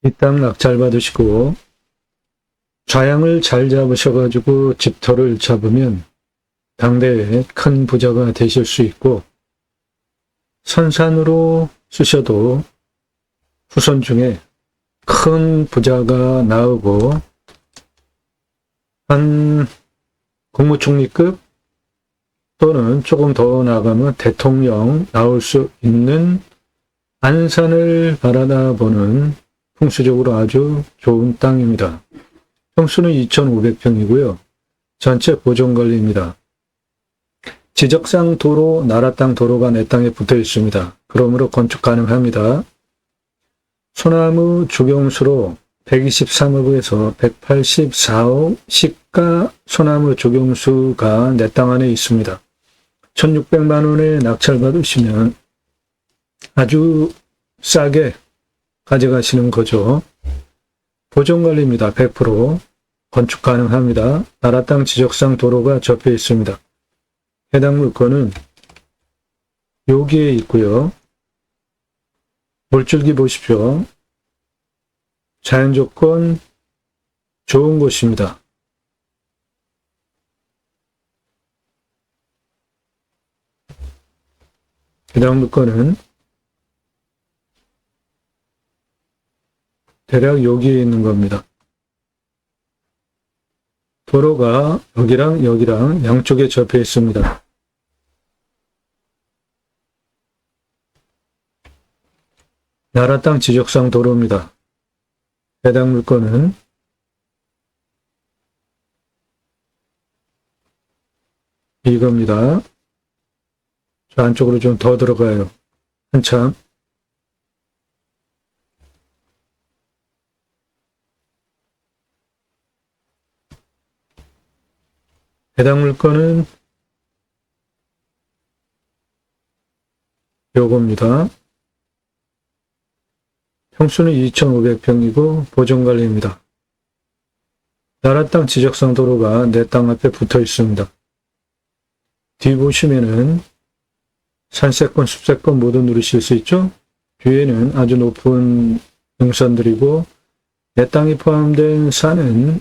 이 땅 낙찰 받으시고 좌양을 잘 잡으셔가지고 집터를 잡으면 당대에 큰 부자가 되실 수 있고, 선산으로 쓰셔도 후손 중에 큰 부자가 나오고 한 국무총리급 또는 조금 더 나가면 대통령 나올 수 있는 안산을 바라다 보는 풍수적으로 아주 좋은 땅입니다. 평수는 2,500평이고요. 전체 보존관리입니다. 지적상 도로, 나라 땅 도로가 내 땅에 붙어 있습니다. 그러므로 건축 가능합니다. 소나무 조경수로 123억에서 184억 시가 소나무 조경수가 내 땅 안에 있습니다. 1,600만 원에 낙찰 받으시면 아주 싸게 가져가시는 거죠. 보존관리입니다. 100% 건축 가능합니다. 나라 땅 지적상 도로가 접해 있습니다. 해당 물건은 여기에 있고요. 물줄기 보십시오. 자연조건 좋은 곳입니다. 해당 물건은 대략 여기에 있는 겁니다. 도로가 여기랑 여기랑 양쪽에 접해 있습니다. 나라 땅 지적상 도로입니다. 해당 물건은 이겁니다. 저 안쪽으로 좀 더 들어가요. 한참. 해당 물건은 요겁니다. 평수는 2,500평이고 보존관리입니다. 나라 땅 지적상 도로가 내 땅 앞에 붙어 있습니다. 뒤 보시면은 산세권, 숲세권 모두 누리실 수 있죠? 뒤에는 아주 높은 능선들이고 내 땅이 포함된 산은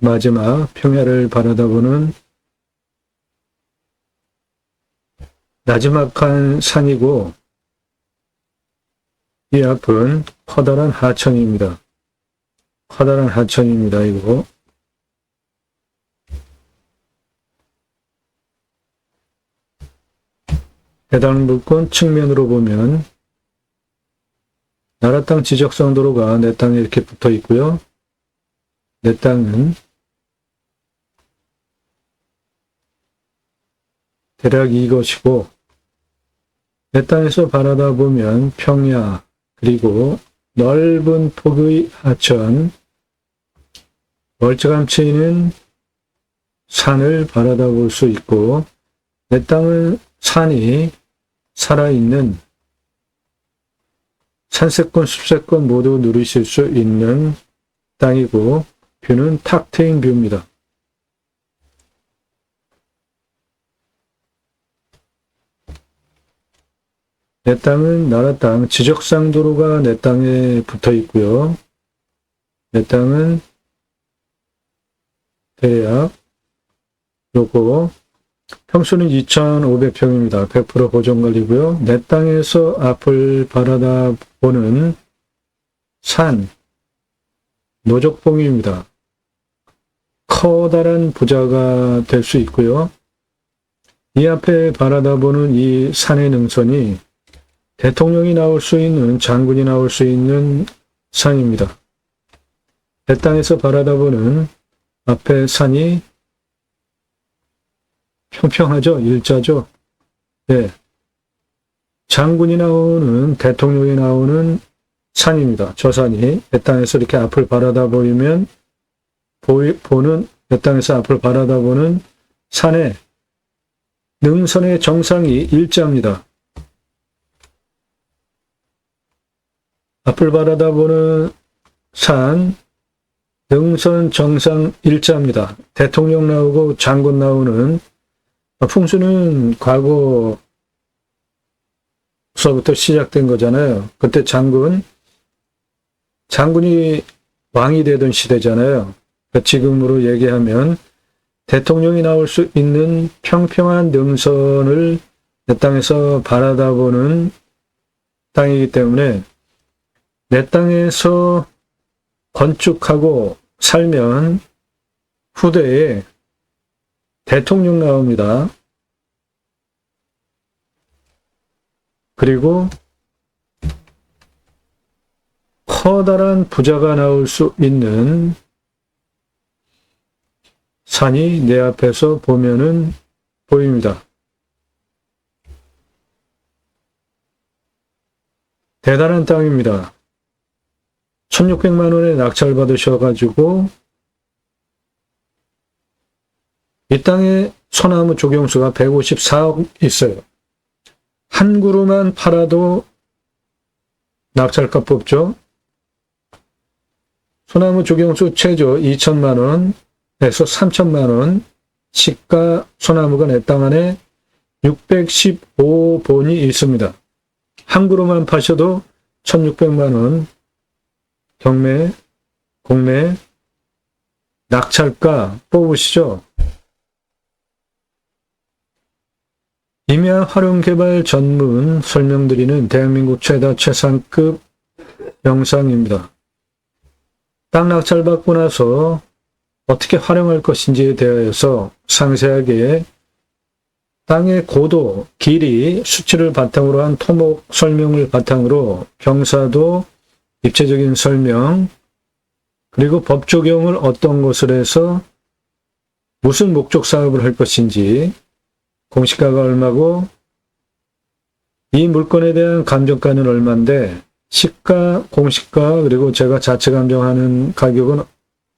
마지막 평야를 바라다보는 나지막한 산이고 이 앞은 커다란 하천입니다. 커다란 하천입니다. 이거. 해당 물건 측면으로 보면 나라 땅 지적상 도로가 내 땅에 이렇게 붙어 있고요. 내 땅은 대략 이것이고 내 땅에서 바라다 보면 평야 그리고 넓은 폭의 하천, 멀찌감치는 산을 바라다 볼 수 있고 내 땅은 산이 살아있는 산세권, 숲세권 모두 누리실 수 있는 땅이고 뷰는 탁 트인 뷰입니다. 내 땅은 나라 땅, 지적상 도로가 내 땅에 붙어 있고요. 내 땅은 대략 요거 평수는 2,500평입니다. 100% 보존관리고요. 내 땅에서 앞을 바라다 보는 산, 노적봉입니다. 커다란 부자가 될 수 있고요. 이 앞에 바라다 보는 이 산의 능선이 대통령이 나올 수 있는, 장군이 나올 수 있는 산입니다. 내 땅에서 바라다보는 앞에 산이 평평하죠? 일자죠? 네. 장군이 나오는, 대통령이 나오는 산입니다. 저 산이 내 땅에서 이렇게 앞을 바라다보면 보는, 내 땅에서 앞을 바라다보는 산의 능선의 정상이 일자입니다. 앞을 바라다보는 산, 능선 정상 일자입니다. 대통령 나오고 장군 나오는 풍수는 과거서부터 시작된 거잖아요. 그때 장군, 장군이 왕이 되던 시대잖아요. 그러니까 지금으로 얘기하면 대통령이 나올 수 있는 평평한 능선을 내 땅에서 바라다보는 땅이기 때문에 내 땅에서 건축하고 살면 후대에 대통령 나옵니다. 그리고 커다란 부자가 나올 수 있는 산이 내 앞에서 보면은 보입니다. 대단한 땅입니다. 1600만 원에 낙찰 받으셔가지고 이 땅에 소나무 조경수가 154억 있어요. 한 그루만 팔아도 낙찰값 뽑죠. 소나무 조경수 최저 2천만 원에서 3천만 원, 시가 소나무가 내 땅 안에 615본이 있습니다. 한 그루만 파셔도 1600만 원 경매, 공매, 낙찰가 뽑으시죠. 임야 활용개발 전문 설명드리는 대한민국 최다 최상급 영상입니다. 땅 낙찰받고 나서 어떻게 활용할 것인지에 대해서 상세하게 땅의 고도, 길이, 수치를 바탕으로 한 토목 설명을 바탕으로 경사도, 입체적인 설명, 그리고 법 적용을 어떤 것을 해서 무슨 목적 사업을 할 것인지, 공시가가 얼마고 이 물건에 대한 감정가는 얼마인데 시가, 공시가 그리고 제가 자체 감정하는 가격은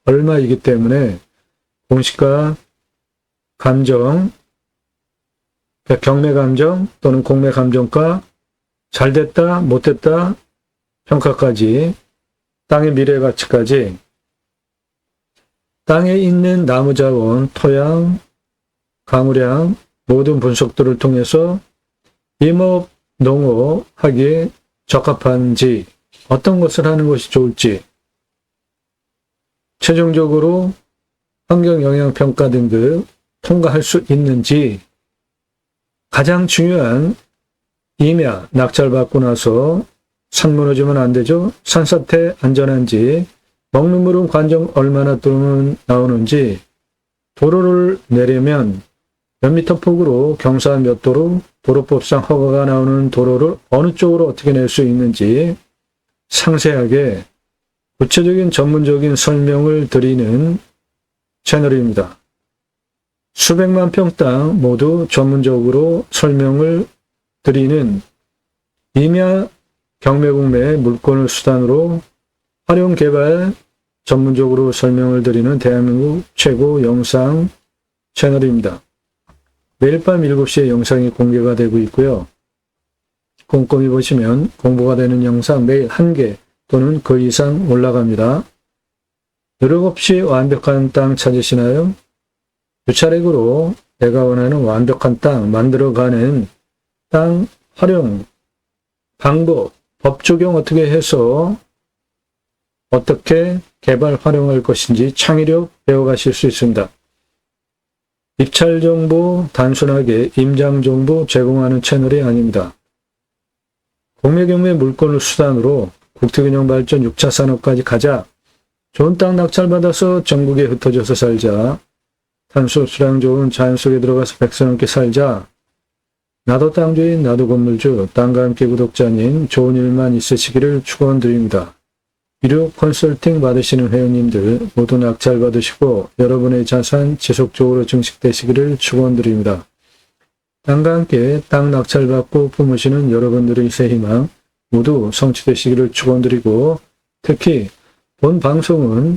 얼마이기 때문에 공시가, 감정, 경매 감정 또는 공매 감정가, 잘됐다, 못됐다, 평가까지, 땅의 미래 가치까지, 땅에 있는 나무 자원, 토양, 강우량, 모든 분석들을 통해서 임업, 농업 하기에 적합한지, 어떤 것을 하는 것이 좋을지, 최종적으로 환경영향평가 등급 통과할 수 있는지, 가장 중요한 임야, 낙찰받고 나서 산 무너지면 안 되죠. 산사태 안전한지, 먹는 물은 관정 얼마나 나오는지, 도로를 내려면 몇 미터 폭으로 경사 몇 도로, 도로법상 허가가 나오는 도로를 어느 쪽으로 어떻게 낼 수 있는지 상세하게 구체적인 전문적인 설명을 드리는 채널입니다. 수백만 평 땅 모두 전문적으로 설명을 드리는 임야 경매공매 물건을 수단으로 활용개발 전문적으로 설명을 드리는 대한민국 최고 영상 채널입니다. 매일 밤 7시에 영상이 공개가 되고 있고요. 꼼꼼히 보시면 공부가 되는 영상 매일 1개 또는 그 이상 올라갑니다. 노력 없이 완벽한 땅 찾으시나요? 유차렉으로 내가 원하는 완벽한 땅 만들어가는 땅 활용 방법, 법 적용 어떻게 해서 어떻게 개발 활용할 것인지 창의력 배워가실 수 있습니다. 입찰 정보 단순하게 임장 정보 제공하는 채널이 아닙니다. 공매 경매 물건을 수단으로 국토균형 발전 6차 산업까지 가자. 좋은 땅 낙찰받아서 전국에 흩어져서 살자. 탄소 수량 좋은 자연 속에 들어가서 백세 넘게 살자. 나도 땅주인 나도 건물주 땅과 함께 구독자님 좋은 일만 있으시기를 축원드립니다. 유료 컨설팅 받으시는 회원님들 모두 낙찰 받으시고 여러분의 자산 지속적으로 증식되시기를 축원드립니다. 땅과 함께 땅 낙찰 받고 품으시는 여러분들의 새 희망 모두 성취되시기를 축원드리고 특히 본 방송은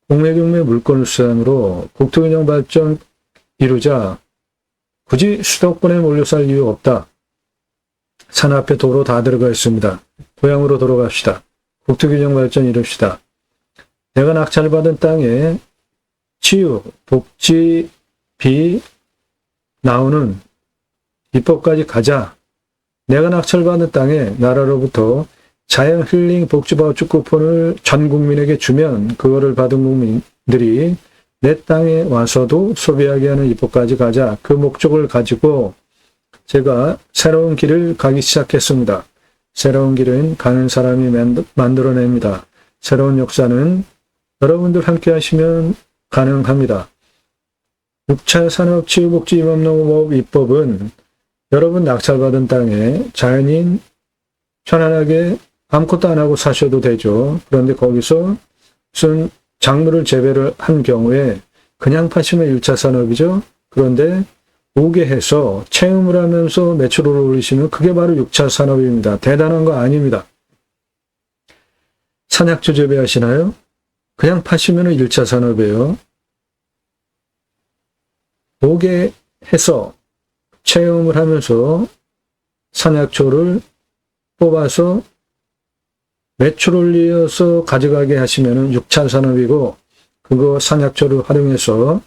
공매 경매 물건을 수단으로 국토균형 발전 이루자. 굳이 수도권에 몰려 살 이유 없다. 산 앞에 도로 다 들어가 있습니다. 고향으로 돌아갑시다. 국토균형 발전 이룹시다. 내가 낙찰받은 땅에 치유, 복지, 비 나오는 입법까지 가자. 내가 낙찰받은 땅에 나라로부터 자연 힐링 복지바우처 쿠폰을 전 국민에게 주면 그거를 받은 국민들이 내 땅에 와서도 소비하게 하는 입법까지 가자. 그 목적을 가지고 제가 새로운 길을 가기 시작했습니다. 새로운 길은 가는 사람이 만들어냅니다. 새로운 역사는 여러분들 함께 하시면 가능합니다. 6차 산업치유복지임업농업 입법은 여러분 낙찰받은 땅에 자연인 편안하게 아무것도 안 하고 사셔도 되죠. 그런데 거기서 무슨 작물을 재배를 한 경우에 그냥 파시면 1차 산업이죠. 그런데 오게 해서 체험을 하면서 매출을 올리시면 그게 바로 6차 산업입니다. 대단한 거 아닙니다. 산약초 재배하시나요? 그냥 파시면 1차 산업이에요. 오게 해서 체험을 하면서 산약초를 뽑아서 매출 올려서 가져가게 하시면 6차 산업이고, 그거 산약초를 활용해서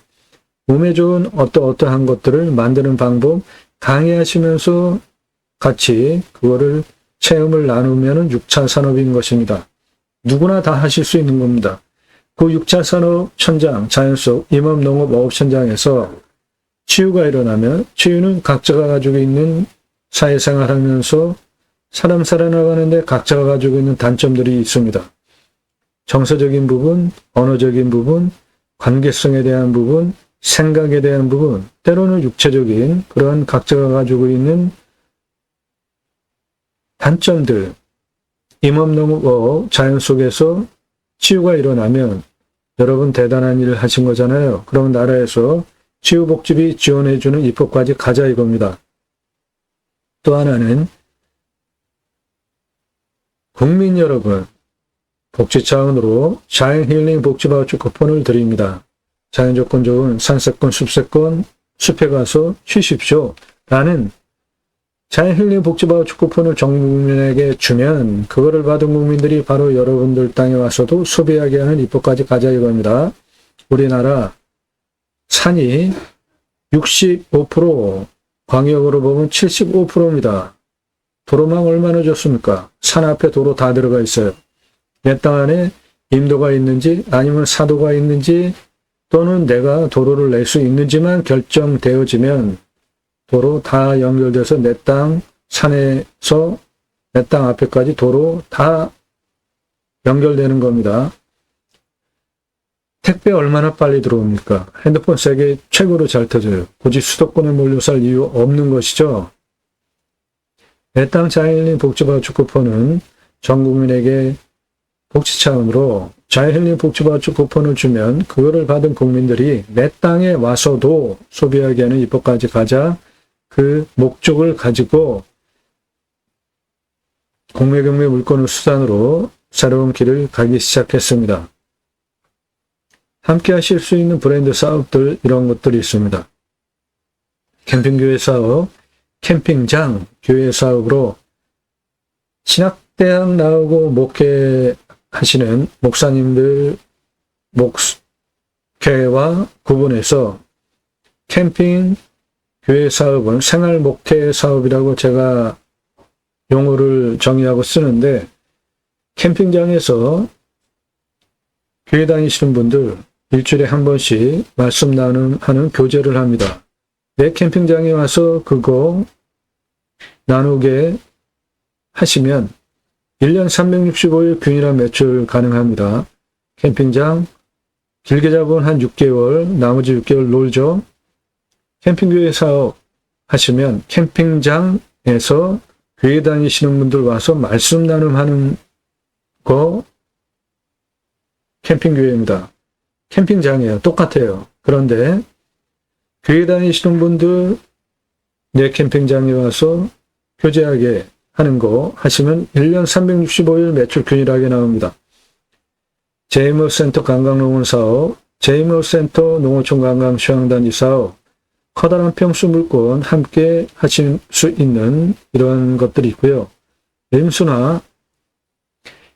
몸에 좋은 어떠한 것들을 만드는 방법 강의하시면서 같이 그거를 체험을 나누면 6차 산업인 것입니다. 누구나 다 하실 수 있는 겁니다. 그 6차 산업 현장, 자연 속 임업농업 어업 현장에서 치유가 일어나면, 치유는 각자가 가지고 있는 사회생활 하면서 사람 살아나가는데 각자가 가지고 있는 단점들이 있습니다. 정서적인 부분, 언어적인 부분, 관계성에 대한 부분, 생각에 대한 부분, 때로는 육체적인 그러한 각자가 가지고 있는 단점들, 임업농업 자연 속에서 치유가 일어나면 여러분 대단한 일을 하신 거잖아요. 그럼 나라에서 치유복지비 지원해주는 입법까지 가자 이겁니다. 또 하나는 국민 여러분, 복지 차원으로 자연 힐링 복지바우처 쿠폰을 드립니다. 자연 조건 좋은 산세권, 숲세권, 숲에 가서 쉬십시오. 라는 자연 힐링 복지바우처 쿠폰을 전 국민에게 주면 그거를 받은 국민들이 바로 여러분들 땅에 와서도 소비하게 하는 입법까지 가자 이겁니다. 우리나라 산이 65%, 광역으로 보면 75%입니다. 도로망 얼마나 좋습니까? 산 앞에 도로 다 들어가 있어요. 내 땅 안에 임도가 있는지 아니면 사도가 있는지 또는 내가 도로를 낼 수 있는지만 결정되어지면 도로 다 연결돼서 내 땅 산에서 내 땅 앞에까지 도로 다 연결되는 겁니다. 택배 얼마나 빨리 들어옵니까? 핸드폰 세계 최고로 잘 터져요. 굳이 수도권에 몰려 살 이유 없는 것이죠. 내 땅 자연힐링 복지바우처 쿠폰은 전 국민에게 복지 차원으로 자연힐링 복지바우처 쿠폰을 주면 그거를 받은 국민들이 내 땅에 와서도 소비하게 하는 입법까지 가자. 그 목적을 가지고 공매경매 물건을 수단으로 새로운 길을 가기 시작했습니다. 함께 하실 수 있는 브랜드 사업들 이런 것들이 있습니다. 캠핑교회 사업, 캠핑장 교회 사업으로 신학대학 나오고 목회하시는 목사님들 목회와 구분해서 캠핑 교회 사업은 생활 목회 사업이라고 제가 용어를 정의하고 쓰는데, 캠핑장에서 교회 다니시는 분들 일주일에 한 번씩 말씀 나눔하는 교제를 합니다. 내 캠핑장에 와서 그거 나누게 하시면 1년 365일 균일한 매출 가능합니다. 캠핑장 길게 잡으면 한 6개월, 나머지 6개월 놀죠. 캠핑교회 사업 하시면 캠핑장에서 교회 다니시는 분들 와서 말씀 나눔하는 거 캠핑교회입니다. 캠핑장이에요. 똑같아요. 그런데 교회 다니시는 분들 내 캠핑장에 와서 교제하게 하는 거 하시면 1년 365일 매출 균일하게 나옵니다. 제이머센터 관광농원 사업, 제이머센터 농어촌 관광 휴양단지 사업, 커다란 평수 물건 함께 하실 수 있는 이런 것들이 있고요. 임수나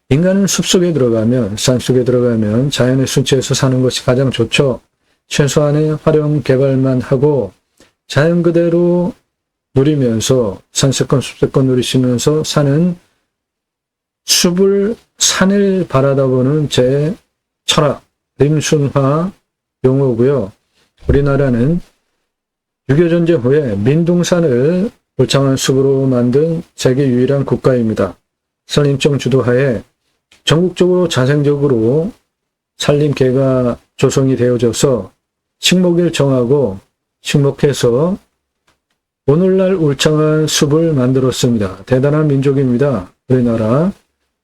인간은 숲속에 들어가면, 산속에 들어가면 자연의 순치에서 사는 것이 가장 좋죠. 최소한의 활용 개발만 하고 자연 그대로 누리면서 산세권, 숲세권 누리시면서 사는 산을 바라다보는 제 철학, 림순화 용어고요. 우리나라는 6.25 전쟁 후에 민둥산을 울창한 숲으로 만든 세계 유일한 국가입니다. 산림청 주도하에 전국적으로 자생적으로 산림계가 조성이 되어져서 식목일 정하고 식목해서 오늘날 울창한 숲을 만들었습니다. 대단한 민족입니다. 우리나라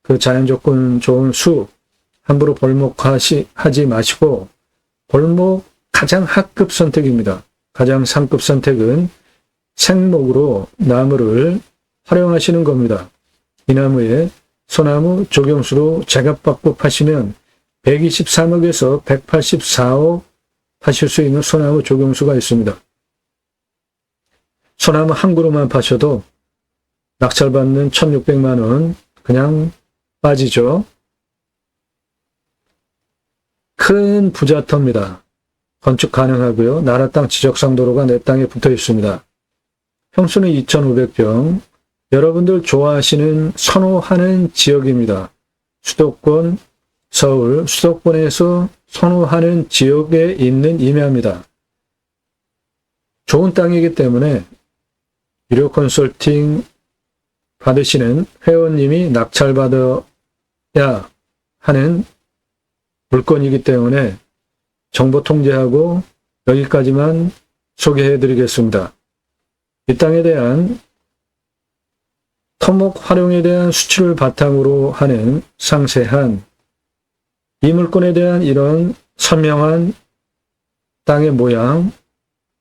그 자연 조건 좋은 숲 함부로 벌목하지 마시고 벌목 가장 하급 선택입니다. 가장 상급 선택은 생목으로 나무를 활용하시는 겁니다. 이 나무에 소나무 조경수로 제값받고 파시면 123억에서 184억 파실 수 있는 소나무 조경수가 있습니다. 소나무 한 그루만 파셔도 낙찰받는 1,600만 원 그냥 빠지죠. 큰 부자터입니다. 건축 가능하고요. 나라 땅 지적상도로가 내 땅에 붙어 있습니다. 평수는 2,500평. 여러분들 좋아하시는 선호하는 지역입니다. 수도권, 서울, 수도권에서 선호하는 지역에 있는 임야입니다. 좋은 땅이기 때문에 유료 컨설팅 받으시는 회원님이 낙찰받아야 하는 물건이기 때문에 정보 통제하고 여기까지만 소개해 드리겠습니다. 이 땅에 대한 토목 활용에 대한 수치를 바탕으로 하는 상세한 이 물건에 대한 이런 선명한 땅의 모양,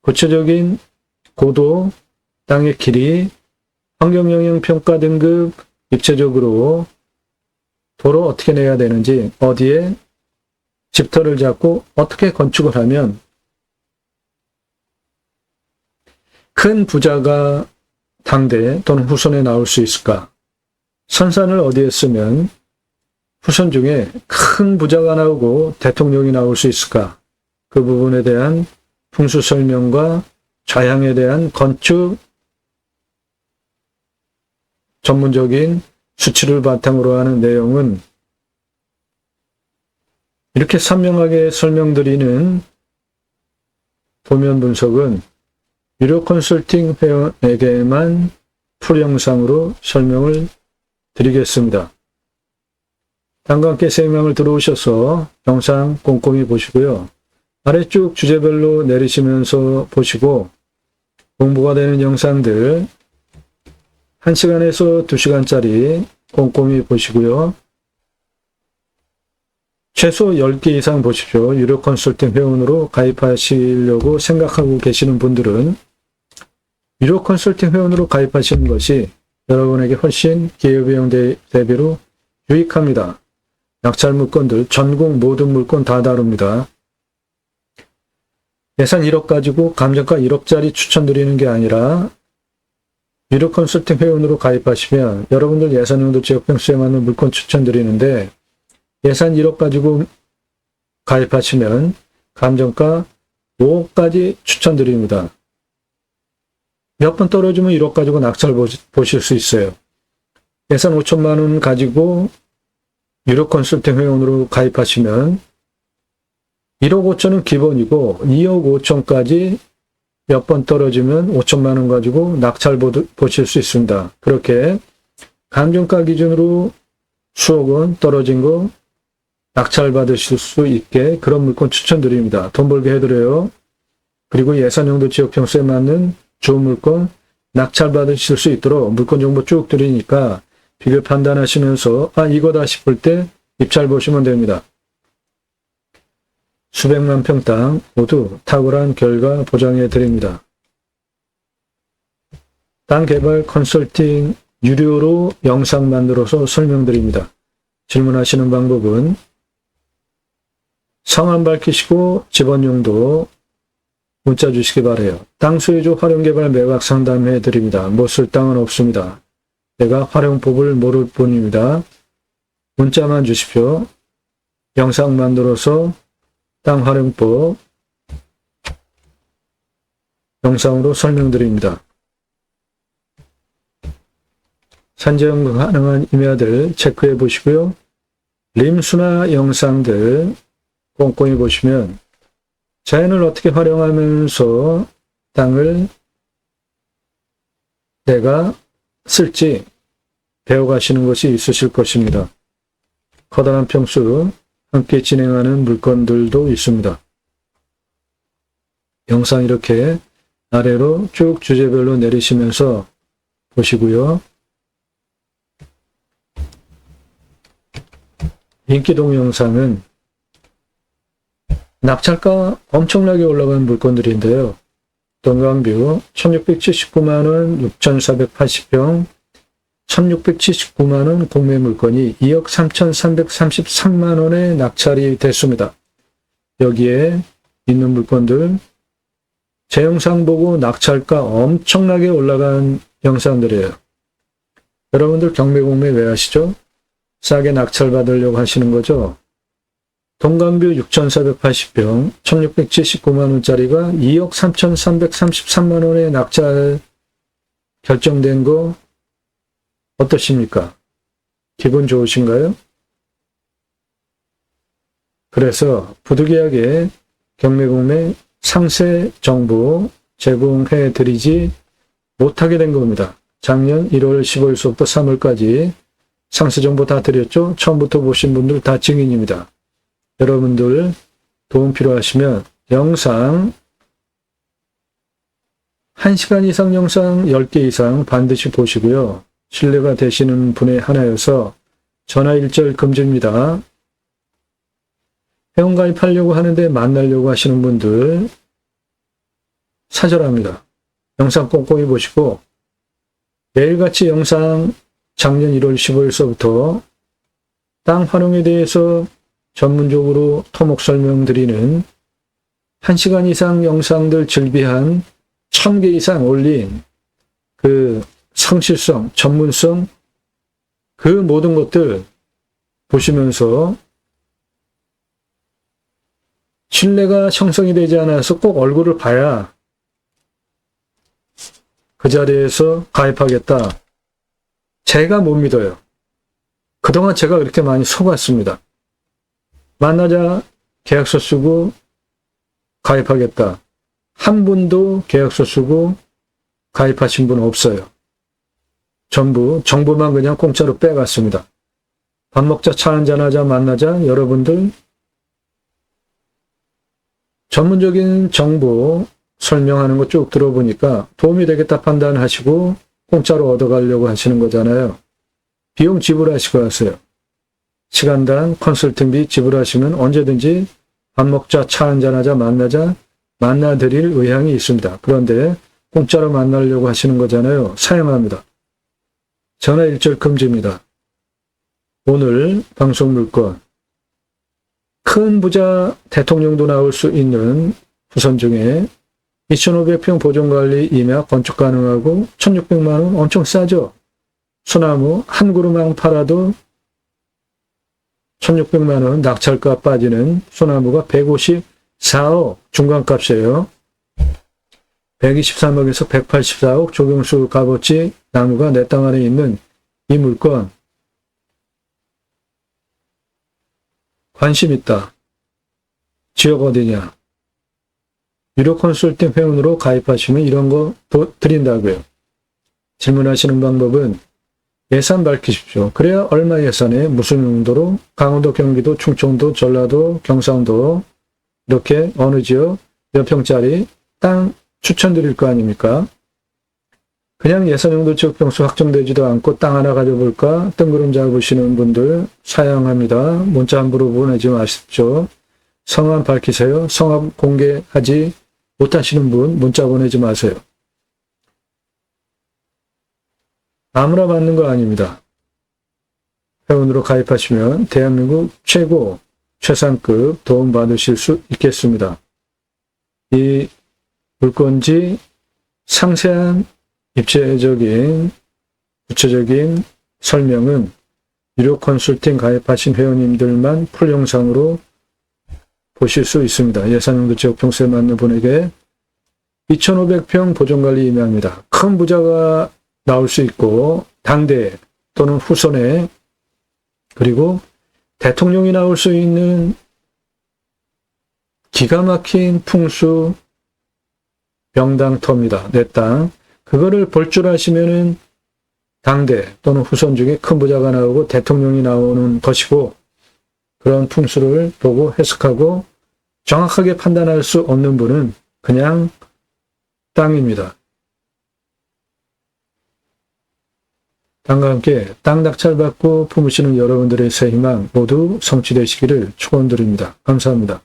구체적인 고도, 땅의 길이, 환경영향평가 등급, 입체적으로 도로 어떻게 내야 되는지, 어디에 집터를 잡고 어떻게 건축을 하면 큰 부자가 당대 또는 후손에 나올 수 있을까? 선산을 어디에 쓰면 후손 중에 큰 부자가 나오고 대통령이 나올 수 있을까? 그 부분에 대한 풍수 설명과 좌향에 대한 건축 전문적인 수치를 바탕으로 하는 내용은 이렇게 선명하게 설명드리는 도면 분석은 유료 컨설팅 회원에게만 풀 영상으로 설명을 드리겠습니다. 땅과 함께 생명을 들어오셔서 영상 꼼꼼히 보시고요. 아래쪽 주제별로 내리시면서 보시고 공부가 되는 영상들 1시간에서 2시간짜리 꼼꼼히 보시고요. 최소 10개 이상 보십시오. 유료 컨설팅 회원으로 가입하시려고 생각하고 계시는 분들은 유료 컨설팅 회원으로 가입하시는 것이 여러분에게 훨씬 기회비용 대비로 유익합니다. 낙찰 물건들 전국 모든 물건 다 다룹니다. 예산 1억 가지고 감정가 1억짜리 추천드리는 게 아니라 유료 컨설팅 회원으로 가입하시면 여러분들 예산용도 지역평수에 맞는 물건 추천드리는데 예산 1억 가지고 가입하시면 감정가 5억까지 추천드립니다. 몇 번 떨어지면 1억 가지고 낙찰 보실 수 있어요. 예산 5천만 원 가지고 유료 컨설팅 회원으로 가입하시면 1억 5천은 기본이고 2억 5천까지 몇 번 떨어지면 5천만 원 가지고 낙찰 보실 수 있습니다. 그렇게 감정가 기준으로 수억 원 떨어진 거 낙찰 받으실 수 있게 그런 물건 추천드립니다. 돈 벌게 해드려요. 그리고 예산용도 지역평수에 맞는 좋은 물건 낙찰 받으실 수 있도록 물건 정보 쭉 드리니까 비교 판단하시면서 이거다 싶을 때 입찰 보시면 됩니다. 수백만 평 땅 모두 탁월한 결과 보장해 드립니다. 땅 개발 컨설팅 유료로 영상 만들어서 설명드립니다. 질문하시는 방법은 성함 밝히시고 집원용도 문자 주시기 바라요. 땅 소유주 활용개발 매각 상담해 드립니다. 못 쓸 땅은 없습니다. 내가 활용법을 모를 뿐입니다. 문자만 주십시오. 영상 만들어서 땅 활용법 영상으로 설명드립니다. 산정 가능한 임야들 체크해 보시고요. 림수나 영상들 꼼꼼히 보시면 자연을 어떻게 활용하면서 땅을 내가 쓸지 배워가시는 것이 있으실 것입니다. 커다란 평수 함께 진행하는 물건들도 있습니다. 영상 이렇게 아래로 쭉 주제별로 내리시면서 보시고요. 인기 동영상은 낙찰가 엄청나게 올라간 물건들인데요. 동강뷰 1679만원 6480평 1679만원 공매 물건이 2억 3333만원에 낙찰이 됐습니다. 여기에 있는 물건들 제 영상 보고 낙찰가 엄청나게 올라간 영상들이에요. 여러분들 경매 공매 왜 하시죠? 싸게 낙찰 받으려고 하시는 거죠? 동강뷰 6480평 1679만원짜리가 2억 3333만원에 낙찰 결정된 거 어떠십니까? 기분 좋으신가요? 그래서 부득이하게 경매공매 상세 정보 제공해 드리지 못하게 된 겁니다. 작년 1월 15일서부터 3월까지 상세 정보 다 드렸죠? 처음부터 보신 분들 다 증인입니다. 여러분들 도움 필요하시면 영상 1시간 이상 영상 10개 이상 반드시 보시고요. 신뢰가 되시는 분의 하나여서 전화 일절 금지입니다. 회원가입하려고 하는데 만나려고 하시는 분들 사절합니다. 영상 꼼꼼히 보시고 매일같이 영상 작년 1월 15일서부터 땅 활용에 대해서 전문적으로 토목 설명드리는 1시간 이상 영상들 즐비한 1000개 이상 올린 그 성실성, 전문성 그 모든 것들 보시면서 신뢰가 형성이 되지 않아서 꼭 얼굴을 봐야 그 자리에서 가입하겠다. 제가 못 믿어요. 그동안 제가 그렇게 많이 속았습니다. 만나자 계약서 쓰고 가입하겠다. 한 분도 계약서 쓰고 가입하신 분 없어요. 전부 정보만 그냥 공짜로 빼갔습니다. 밥 먹자, 차 한잔하자, 만나자 여러분들 전문적인 정보 설명하는 거 쭉 들어보니까 도움이 되겠다 판단하시고 공짜로 얻어가려고 하시는 거잖아요. 비용 지불하시고 하세요. 시간당 컨설팅비 지불하시면 언제든지 밥 먹자, 차 한잔하자, 만나자 만나드릴 의향이 있습니다. 그런데 공짜로 만나려고 하시는 거잖아요. 사양합니다. 전화 일절 금지입니다. 오늘 방송 물건 큰 부자 대통령도 나올 수 있는 후선 중에 2500평 보존관리 임야 건축 가능하고 1600만원 엄청 싸죠. 소나무 한 그루만 팔아도 1600만원 낙찰가 빠지는 소나무가 154억 중간값이에요. 123억에서 184억 조경수 값어치 나무가 내 땅 안에 있는 이 물건 관심 있다. 지역 어디냐? 유료 컨설팅 회원으로 가입하시면 이런 거 드린다고요. 질문하시는 방법은 예산 밝히십시오. 그래야 얼마 예산에 무슨 용도로 강원도, 경기도, 충청도, 전라도, 경상도 이렇게 어느 지역 몇 평짜리 땅 추천드릴 거 아닙니까? 그냥 예산용도 지역 평수 확정되지도 않고 땅 하나 가져볼까 뜬구름 잡으시는 분들 사양합니다. 문자 함부로 보내지 마십시오. 성함 밝히세요. 성함 공개하지 못하시는 분 문자 보내지 마세요. 아무나 받는 거 아닙니다. 회원으로 가입하시면 대한민국 최고 최상급 도움 받으실 수 있겠습니다. 이 물건지 상세한 입체적인 구체적인 설명은 유료 컨설팅 가입하신 회원님들만 풀 영상으로 보실 수 있습니다. 예산용도 지역 평수에 맞는 분에게 2500평 보존관리 임야입니다. 큰 부자가 나올 수 있고 당대 또는 후손에, 그리고 대통령이 나올 수 있는 기가 막힌 풍수, 명당터입니다. 내 땅. 그거를 볼 줄 아시면은 당대 또는 후손 중에 큰 부자가 나오고 대통령이 나오는 것이고, 그런 풍수를 보고 해석하고 정확하게 판단할 수 없는 분은 그냥 땅입니다. 땅과 함께 땅 낙찰받고 품으시는 여러분들의 새 희망 모두 성취되시기를 축원드립니다. 감사합니다.